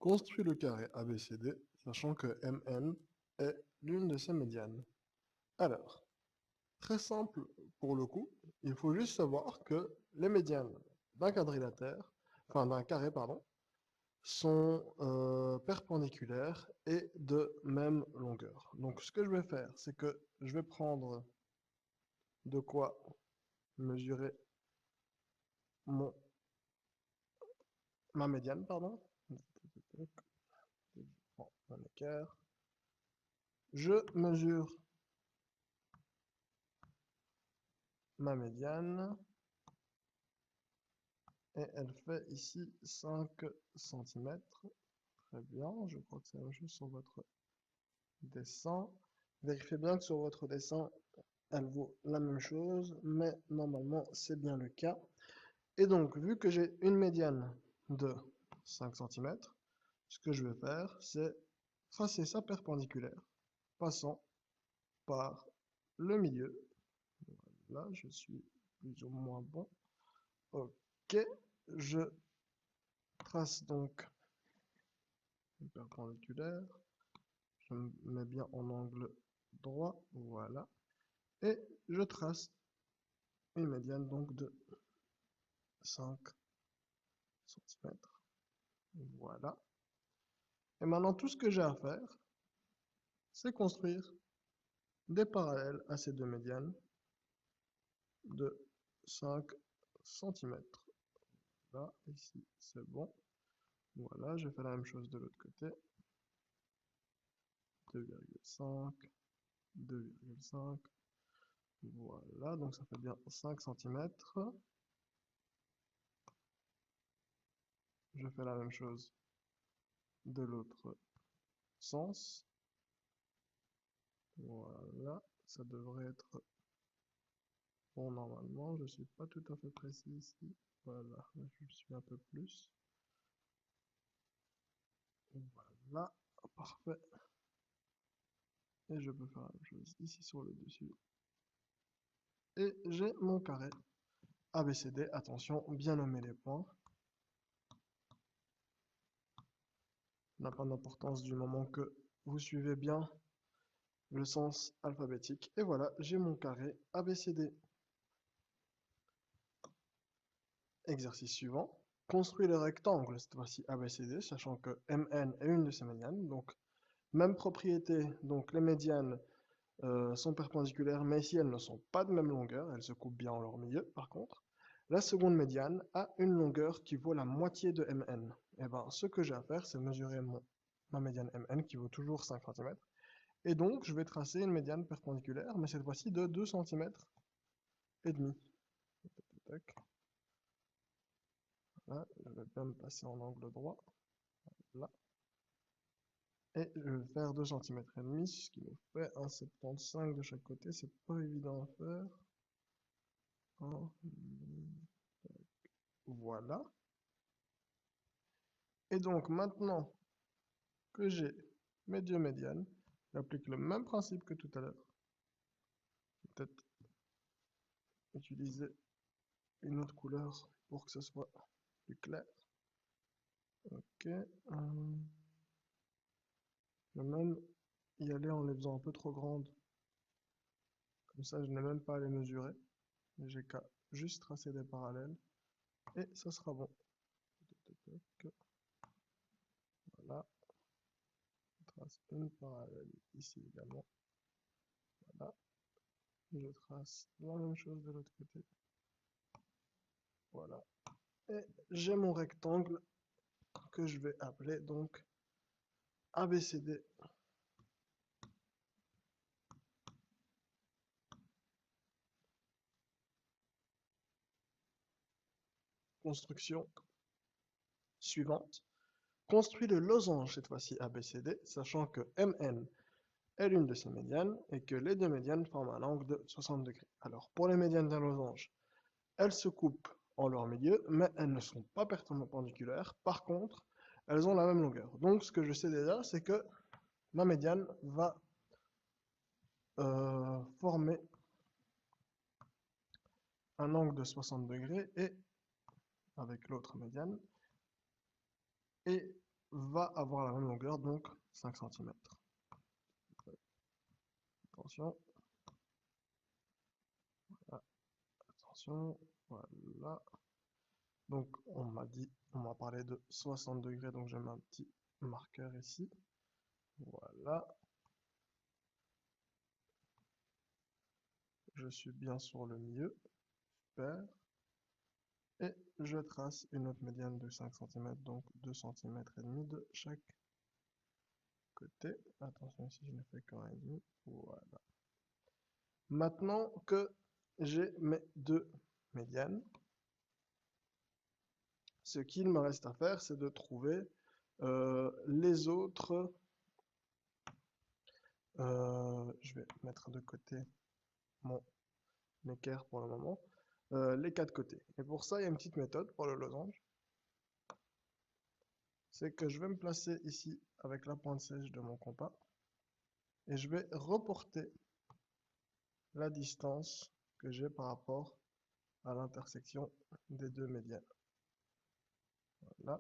Construis le carré ABCD, sachant que MN est l'une de ses médianes. Alors, très simple pour le coup, il faut juste savoir que les médianes d'un quadrilatère, enfin d'un carré, pardon, sont perpendiculaires et de même longueur. Donc ce que je vais faire, c'est que je vais prendre de quoi mesurer mon, ma médiane, pardon. Je prends mon équerre. Je mesure ma médiane. Et elle fait ici 5 centimètres. Très bien, je crois que c'est la même chose sur votre dessin. Vérifiez bien que sur votre dessin, elle vaut la même chose, mais normalement c'est bien le cas. Et donc, vu que j'ai une médiane de 5 centimètres, ce que je vais faire, c'est tracer sa perpendiculaire, passant par le milieu. Là, je suis plus ou moins bon. Ok, je trace donc une perpendiculaire. Je me mets bien en angle droit, voilà. Et je trace une médiane donc de 5 centimètres. Voilà. Et maintenant, tout ce que j'ai à faire, c'est construire des parallèles à ces deux médianes de 5 centimètres. Là, ici, c'est bon. Voilà, je fais la même chose de l'autre côté. 2,5, 2,5. Voilà, donc ça fait bien 5 centimètres. Je fais la même chose de l'autre sens. Voilà, ça devrait être bon normalement. Je suis pas tout à fait précis ici. Voilà, je suis un peu plus. Voilà, parfait. Et je peux faire la même chose ici sur le dessus. Et j'ai mon carré ABCD. Attention, bien nommer les points. Ça n'a pas d'importance du moment que vous suivez bien le sens alphabétique. Et voilà, j'ai mon carré ABCD. Exercice suivant. Construis le rectangle, cette fois-ci ABCD, sachant que MN est une de ces médianes. Donc, même propriété, donc les médianes sont perpendiculaires, mais ici elles ne sont pas de même longueur, elles se coupent bien en leur milieu. Par contre, la seconde médiane a une longueur qui vaut la moitié de MN. Et bien, ce que j'ai à faire, c'est mesurer ma médiane MN qui vaut toujours 5 centimètres. Et donc, je vais tracer une médiane perpendiculaire, mais cette fois-ci de 2 centimètres et demi. Tac. Là, je vais bien me passer en angle droit. Là. Et je vais faire 2 centimètres et demi, ce qui nous fait 1,75 de chaque côté. C'est pas évident à faire. Voilà. Et donc maintenant que j'ai mes deux médianes, j'applique le même principe que tout à l'heure. Peut-être utiliser une autre couleur pour que ce soit plus clair. Ok. Je vais même y aller en les faisant un peu trop grandes. Comme ça, je n'ai même pas à les mesurer. J'ai qu'à juste tracer des parallèles. Et ça sera bon. Voilà. Je trace une parallèle ici également. Voilà. Je trace la même chose de l'autre côté. Voilà. Et j'ai mon rectangle que je vais appeler donc ABCD. Construction suivante. Construis le losange cette fois-ci ABCD, sachant que MN est l'une de ses médianes et que les deux médianes forment un angle de 60 degrés. Alors pour les médianes d'un losange, elles se coupent en leur milieu, mais elles ne sont pas perpendiculaires. Par contre, elles ont la même longueur. Donc ce que je sais déjà, c'est que ma médiane va former un angle de 60 degrés et avec l'autre médiane et va avoir la même longueur, donc 5 centimètres. Attention, attention, voilà. Donc on m'a parlé de 60 degrés, donc je mets un petit marqueur ici. Voilà, je suis bien sur le milieu, super. Et je trace une autre médiane de 5 cm, donc 2 cm et demi de chaque côté. Attention ici, je ne fais qu'un et demi. Voilà. Maintenant que j'ai mes deux médianes, ce qu'il me reste à faire, c'est de trouver les autres. Je vais mettre de côté mon équerre pour le moment. Les quatre côtés. Et pour ça, il y a une petite méthode pour le losange. C'est que je vais me placer ici avec la pointe sèche de mon compas et je vais reporter la distance que j'ai par rapport à l'intersection des deux médianes. Voilà.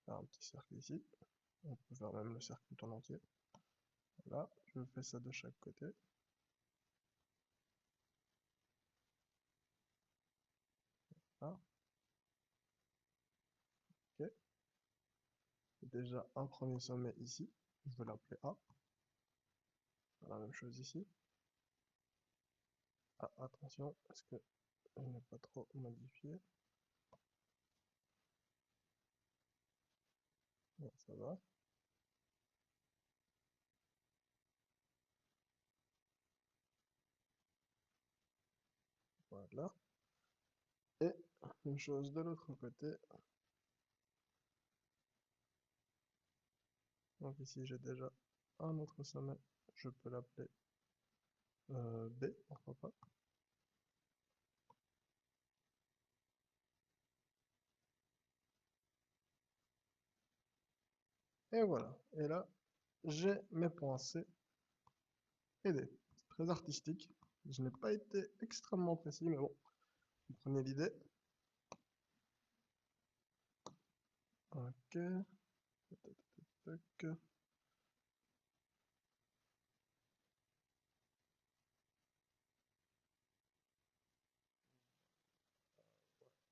Faire un petit cercle ici. On peut faire même le cercle tout en entier. Voilà. Je fais ça de chaque côté. Voilà. Ok. Déjà un premier sommet ici. Je vais l'appeler A. La même chose ici. Ah, attention, est-ce que je n'ai pas trop modifié? Bon, ça va. Voilà. Et une chose de l'autre côté. Donc ici, j'ai déjà un autre sommet. Je peux l'appeler B, pourquoi pas. Et voilà. Et là, j'ai mes points C et D. Très artistique. Je n'ai pas été extrêmement précis, mais bon, vous prenez l'idée. Ok. Tac.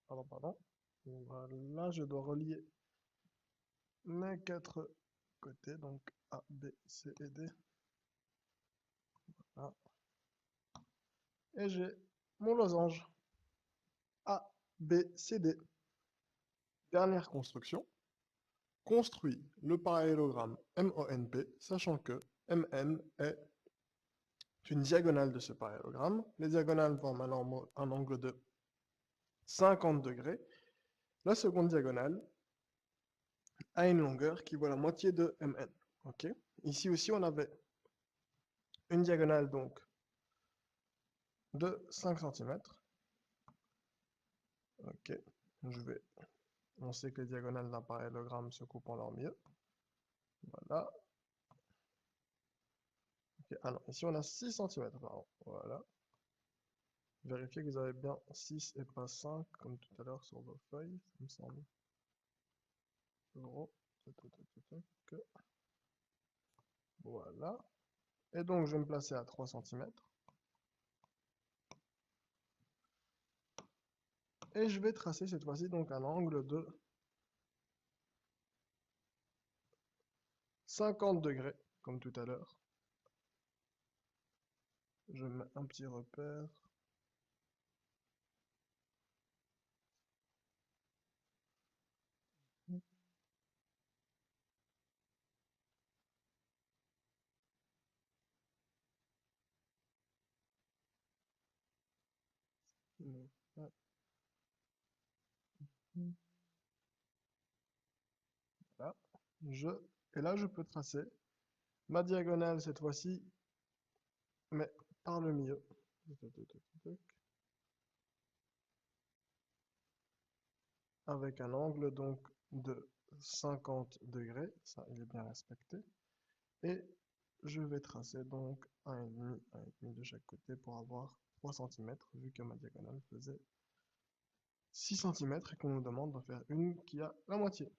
Pardon. Voilà, je dois relier mes quatre côtés, donc A, B, C et D. Voilà. Et j'ai mon losange. A, B, C, D. Dernière construction. Construit le parallélogramme MONP, sachant que MN est une diagonale de ce parallélogramme. Les diagonales forment un angle de 50 degrés. La seconde diagonale a une longueur qui vaut la moitié de MN. Ok. Ici aussi, on avait une diagonale donc de 5 cm. Ok. On sait que les diagonales d'un parallélogramme se coupent en leur milieu. Voilà. Okay. Ah non, ici on a 6 cm. Pardon. Voilà. Vérifiez que vous avez bien 6 et pas 5, comme tout à l'heure sur vos feuilles, ça me semble. Voilà. Et donc, je vais me placer à 3 cm. Et je vais tracer cette fois-ci donc un angle de 50 degrés, comme tout à l'heure. Je mets un petit repère. Voilà. Et là, je peux tracer ma diagonale cette fois-ci, mais par le milieu. Avec un angle donc de 50 degrés, ça il est bien respecté. Et je vais tracer donc 1,5 de chaque côté pour avoir 3 cm, vu que ma diagonale faisait 6 centimètres et qu'on nous demande d'en faire une qui a la moitié.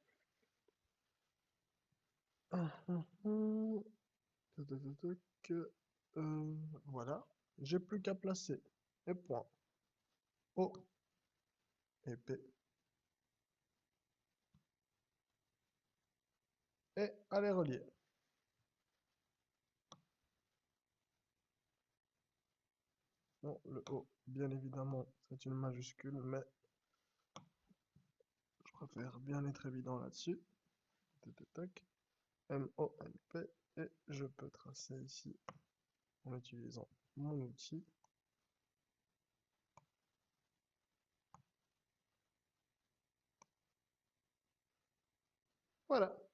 Tac, tac, tac, tac. Voilà. J'ai plus qu'à placer les points O et P et à les relier. Bon, le O, bien évidemment, c'est une majuscule, mais je préfère bien être évident là-dessus. Tac, tac, tac. M-O-N-P, et je peux tracer ici en utilisant mon outil. Voilà.